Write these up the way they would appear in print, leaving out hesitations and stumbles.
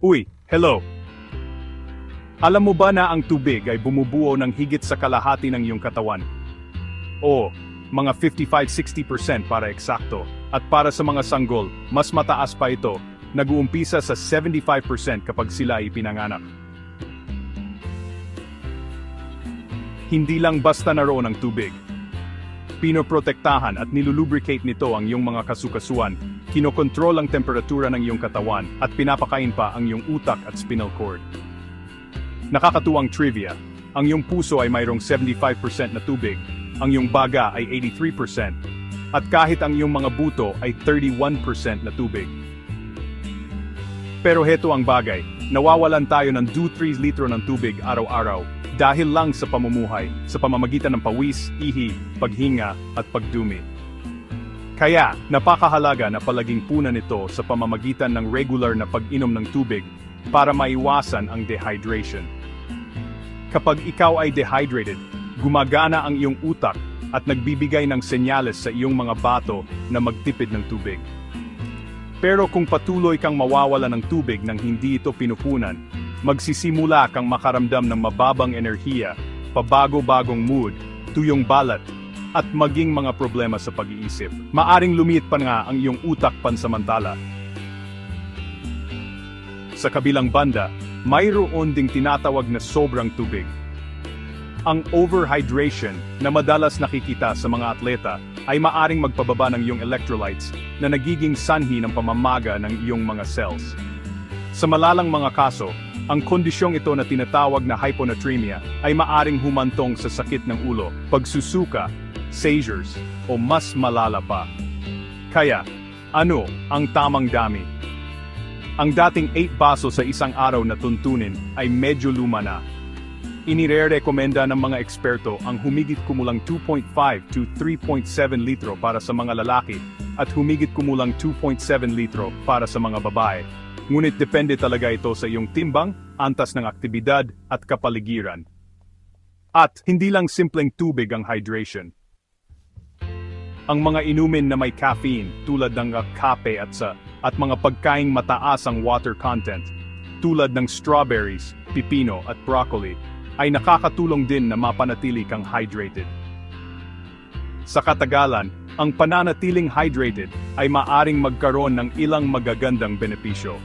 Uy, hello! Alam mo ba na ang tubig ay bumubuo ng higit sa kalahati ng iyong katawan? O, mga 55-60% para eksakto. At para sa mga sanggol, mas mataas pa ito, nag-uumpisa sa 75% kapag sila ay pinanganak. Hindi lang basta naroon ang tubig. Pinoprotektahan at nilulubricate nito ang iyong mga kasukasuan, kinokontrol ang temperatura ng iyong katawan, at pinapakain pa ang iyong utak at spinal cord. Nakakatuwang trivia, ang iyong puso ay mayroong 75% na tubig, ang iyong baga ay 83%, at kahit ang iyong mga buto ay 31% na tubig. Pero heto ang bagay, nawawalan tayo ng 2-3 litro ng tubig araw-araw, dahil lang sa pamumuhay, sa pamamagitan ng pawis, ihi, paghinga, at pagdumi. Kaya, napakahalaga na palaging punan ito sa pamamagitan ng regular na pag-inom ng tubig para maiwasan ang dehydration. Kapag ikaw ay dehydrated, gumagana ang iyong utak at nagbibigay ng senyales sa iyong mga bato na magtipid ng tubig. Pero kung patuloy kang mawawala ng tubig nang hindi ito pinupunan, magsisimula kang makaramdam ng mababang enerhiya, pabago-bagong mood, tuyong balat, at maging mga problema sa pag-iisip. Maaring lumiit pa nga ang iyong utak pansamantala. Sa kabilang banda, mayroon ding tinatawag na sobrang tubig. Ang overhydration na madalas nakikita sa mga atleta ay maaring magpababa ng iyong electrolytes na nagiging sanhi ng pamamaga ng iyong mga cells. Sa malalang mga kaso, ang kondisyong ito na tinatawag na hyponatremia ay maaring humantong sa sakit ng ulo, pagsusuka, seizures, o mas malala pa. Kaya, ano ang tamang dami? Ang dating 8 baso sa isang araw na tuntunin ay medyo luma na. Inirerekomenda ng mga eksperto ang humigit kumulang 2.5 to 3.7 litro para sa mga lalaki at humigit kumulang 2.7 litro para sa mga babae. Ngunit depende talaga ito sa iyong timbang, antas ng aktibidad at kapaligiran. At hindi lang simpleng tubig ang hydration. Ang mga inumin na may caffeine tulad ng kape at mga pagkaing mataas ang water content tulad ng strawberries, pipino at broccoli ay nakakatulong din na mapanatili kang hydrated. Sa katagalan, ang pananatiling hydrated ay maaring magkaroon ng ilang magagandang benepisyo.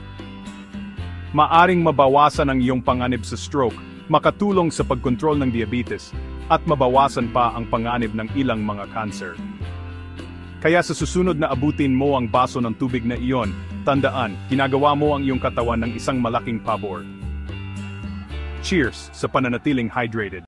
Maaring mabawasan ang iyong panganib sa stroke, makatulong sa pagkontrol ng diabetes, at mabawasan pa ang panganib ng ilang mga cancer. Kaya sa susunod na abutin mo ang baso ng tubig na iyon, tandaan, ginagawa mo ang iyong katawan ng isang malaking pabor. Cheers sa pananatiling hydrated.